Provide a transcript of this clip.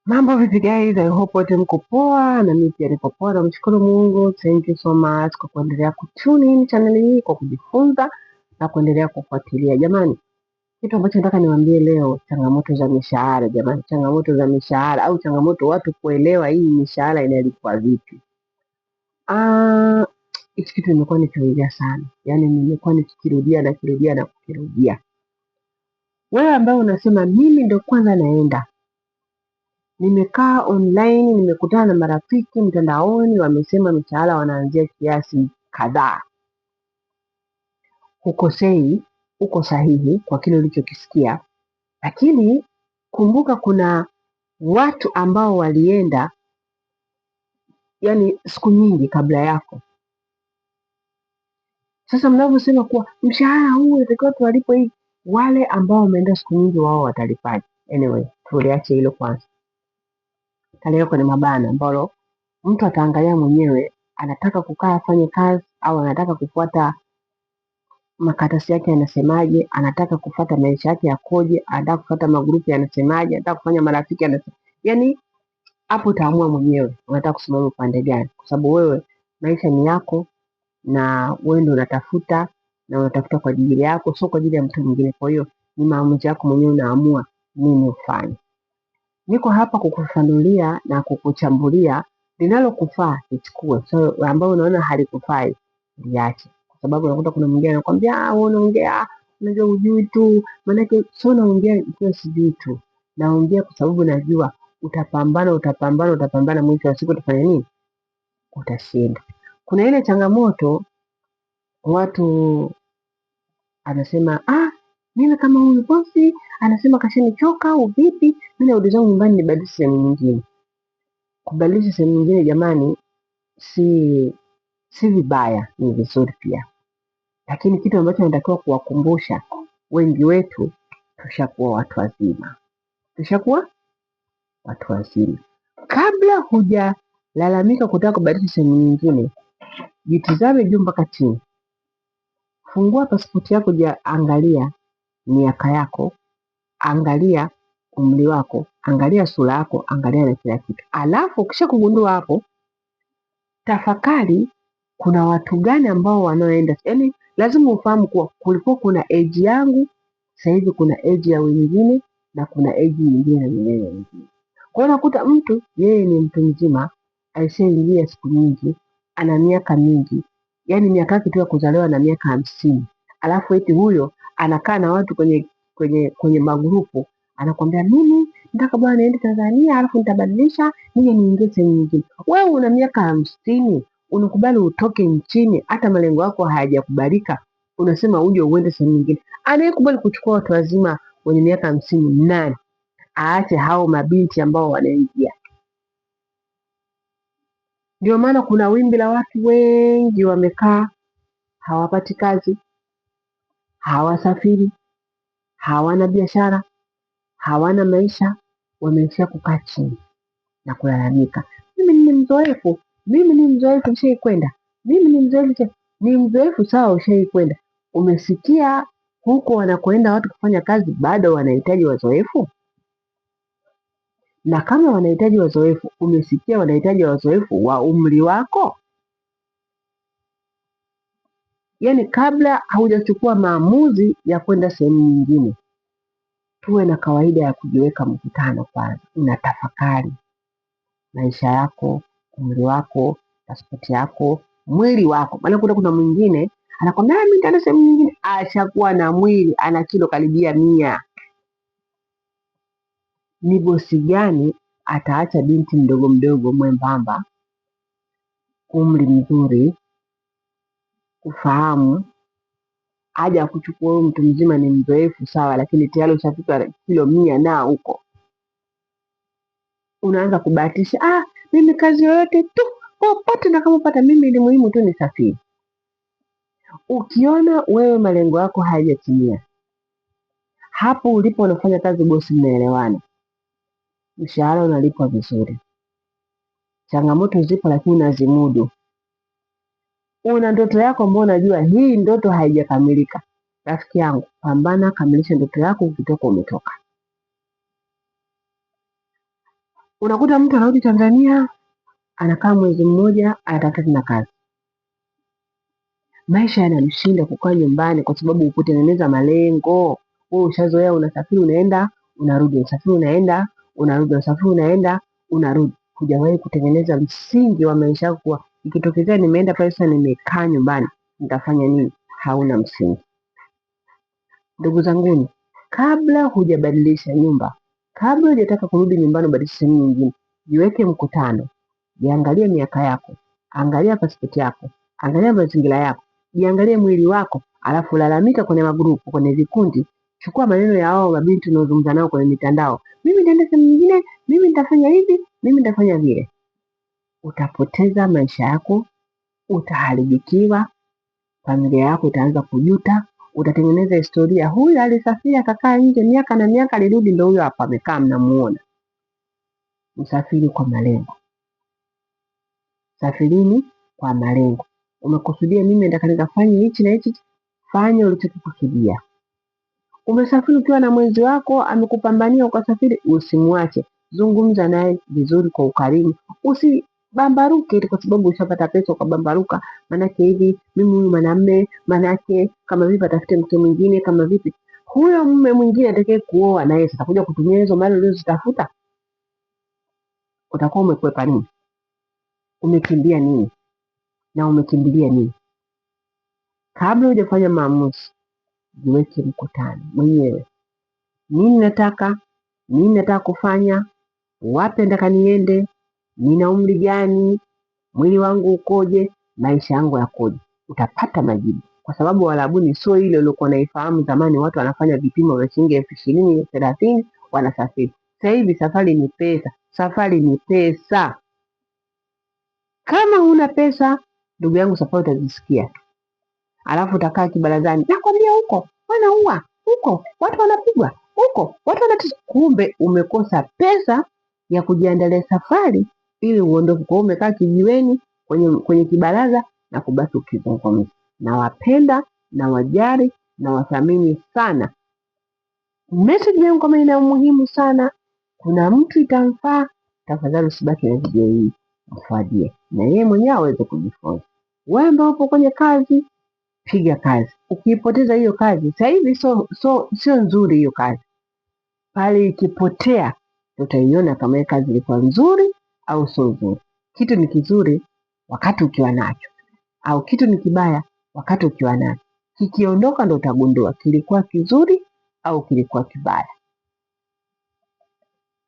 Mambo vipi guys? I hope wote mko poa na mimi pia niko poa. Namshukuru Mungu. Thank you so much kwa kuendelea kutune in channel hii, kwa kujifunza na kuendelea kufuatilia. Jamani, kitu ambacho nataka niwaambie leo, changamoto za mishahara jamani, changamoto za mishahara au changamoto watu kuelewa hii mishahara inalipwa vipi. Ah, hichi kitu nimekuwa nikirudia sana. Yaani nimekuwa nikikirudia na kirudia na kukirudia. Wewe ambaye unasema mimi ndo kwanza naenda, nimekaa online, nimekutana na marafiki mtandaoni, wamesema mishahara wanaanzia kiasi kadhaa. Hukosei, uko sahihi kwa kile ulichokisikia, lakini kumbuka kuna watu ambao walienda yani siku nyingi kabla yako. Sasa mnavyosema kuwa mshahara huu unatakiwa tuwalipo hii, wale ambao wameenda siku nyingi wao watalipaje? Anyway, tuliache hilo kwanza, taliweka kwenye mabana ambalo mtu ataangalia mwenyewe anataka kukaa afanye kazi au anataka kufuata makaratasi yake yanasemaje, anataka kufuata maisha yake yakoje, anataka kufuata magrupu yanasemaje, anataka kufanya marafiki yanasemaje. Yani hapo utaamua mwenyewe unataka kusimama upande gani, kwa sababu wewe maisha ni yako na wewe ndio unatafuta, na unatafuta kwa ajili yako, sio kwa ajili ya mtu mwingine. Kwa hiyo ni maamuzi yako mwenyewe, unaamua nini ufanye. Niko hapa kukufafanulia na kukuchambulia, linalokufaa lichukue, so ambao unaona halikufai liache, kwa sababu unakuta kuna mwingine anakuambia wewe unaongea unajua ujui tu. Maanake sio naongea ikiwa sijui tu, naongea kwa sababu najua utapambana, mwisho wa siku utafanya nini? Utashinda. Kuna ile changamoto watu anasema mimi kama huyu bosi anasema kashanichoka au vipi, mimi narudi zangu nyumbani nibadilishe sehemu nyingine. Kubadilisha sehemu nyingine jamani, si vibaya, ni vizuri pia, lakini kitu ambacho natakiwa kuwakumbusha, wengi wetu tushakuwa watu wazima. Kabla hujalalamika kutaka kubadilisha sehemu nyingine, jitizame juu mpaka chini, fungua pasipoti yako, angalia miaka yako, angalia umri wako, angalia sura yako, angalia na kila kitu. Alafu ukisha kugundua hapo, tafakari kuna watu gani ambao wanaoenda. Yani lazima ufahamu kuwa kulikuwa kuna age yangu, sasa hivi kuna age ya wengine na kuna age nyingine na nyingine nyingine. Kwa hiyo unakuta mtu yeye ni mtu mzima, alishaingia siku nyingi, ana miaka mingi, yani miaka yake tu ya kuzaliwa na miaka 50, alafu eti huyo anakaa na watu kwenye magrupu, anakwambia mimi nataka bwana niende Tanzania alafu nitabadilisha nije niingie sehemu nyingine. Wewe una miaka 50, unakubali utoke nchini, hata malengo yako hayajakubalika, unasema uje uende sehemu nyingine. Anayekubali kuchukua watu wazima wenye miaka 50 nani? Aache hao mabinti ambao wanaingia. Ndio maana kuna wimbi la watu wengi wamekaa, hawapati kazi, hawasafiri, hawana biashara, hawana maisha, wameishia kukaa chini na kulalamika, mimi ni mzoefu, nishai kwenda, mimi ni mzoefu. Ni mzoefu sawa, ushai kwenda. Umesikia huko wanakoenda watu kufanya kazi bado wanahitaji wazoefu? Na kama wanahitaji wazoefu, umesikia wanahitaji wazoefu wa umri wako? Yaani kabla haujachukua maamuzi ya kwenda sehemu nyingine, tuwe na kawaida ya kujiweka mkutano kwanza, unatafakari maisha yako, umri wako, pasipoti yako, mwili wako. Maana kuna mwingine anakwambia mimi nitaenda sehemu nyingine, ashakuwa na mwili, ana kilo karibia 100. Ni bosi gani ataacha binti mdogo mdogo mwembamba, umri mzuri, ufahamu, aja kuchukua huyu mtu mzima ni mzoefu sawa, lakini tayari ushafika kilo 100 na huko unaanza kubahatisha, mimi kazi yoyote tu popote nakamopata, mimi ni muhimu tu nisafiri. Ukiona wewe malengo yako hayajatimia, hapo ulipo unafanya kazi bosi, mnaelewana, mshahara unalipwa vizuri, changamoto zipo lakini unazimudu, una ndoto yako ambayo unajua hii ndoto haijakamilika, rafiki yangu, pambana, kamilisha ndoto yako, ukitoka umetoka. Unakuta mtu anarudi Tanzania, anakaa mwezi mmoja, anatafuta tena kazi. Maisha yanamshinda kukaa nyumbani kwa sababu ukutengeneza malengo. Wewe ushazoea unasafiri unaenda, unarudi, unasafiri unaenda, unarudi, unasafiri unaenda, unarudi. Hujawahi kutengeneza msingi wa maisha yako kuwa ikitokezea nimeenda pale sasa nimekaa nyumbani, nitafanya nini? Hauna msingi. Ndugu zanguni, kabla hujabadilisha nyumba, kabla hujataka kurudi nyumbani ubadilishe sehemu nyingine, jiweke mkutano, jiangalie miaka yako, angalia pasipoti yako, angalia mazingira yako, jiangalie mwili wako, alafu lalamika kwenye magrupu, kwenye vikundi, chukua maneno ya hao mabinti unaozungumza nao kwenye mitandao, mimi nitaenda sehemu nyingine, mimi nitafanya hivi, mimi nitafanya vile. Utapoteza maisha yako, utaharibikiwa, familia yako itaanza kujuta, utatengeneza historia, huyu alisafiri akakaa nje miaka na miaka, alirudi ndio huyo hapa amekaa mnamuona. Msafiri kwa malengo, safirini kwa malengo. Umekusudia mimi nataka nikafanye hichi na hichi, fanya ulichokikusudia. Umesafiri ukiwa na mwenzi wako amekupambania ukasafiri, usimwache, zungumza naye vizuri kwa ukarimu, usibambaruke kwa sababu ushapata pesa ukabambaruka. Manake hivi mimi huyu mwanamume, manake kama vipi atafute mke mwingine, kama vipi huyo mume mwingine atakaye kuoa naye sasa kuja kutumia hizo mali ulizozitafuta, utakuwa umekwepa nini? Umekimbia nini? Na umekimbilia nini? Kabla hujafanya maamuzi, jiweke mkutano mwenyewe, nini nataka kufanya, wapi nataka niende, nina umri gani, mwili wangu ukoje, maisha yangu yakoje. Utapata majibu, kwa sababu Uarabuni sio ile uliokuwa naifahamu zamani. Watu wanafanya vipimo vya shilingi 20,000, 30,000 wanasafiri. Sasa hivi safari ni pesa, safari ni pesa. Kama huna pesa, ndugu yangu, safari utazisikia tu, alafu utakaa kibarazani, nakwambia huko wanaua, huko watu wanapigwa, huko watu wanateswa. Kumbe umekosa pesa ya kujiandalia safari ili uondoke. Kwa umekaa kijiweni kwenye kibaraza na kubaki ukizungumza. Nawapenda na wajari na wathamini sana. Message yangu kama ina umuhimu sana, kuna mtu itamfaa, tafadhali usibaki na video hii, mfuatie na yeye mwenyewe aweze kujifunza. Wewe ambao upo kwenye kazi, piga kazi. Ukiipoteza hiyo kazi, sasa hivi sio nzuri hiyo kazi. Pale ikipotea utaiona kama hiyo kazi ilikuwa nzuri au sio nzuri. Kitu ni kizuri wakati ukiwa nacho, au kitu ni kibaya wakati ukiwa nacho. Kikiondoka ndo utagundua kilikuwa kizuri au kilikuwa kibaya.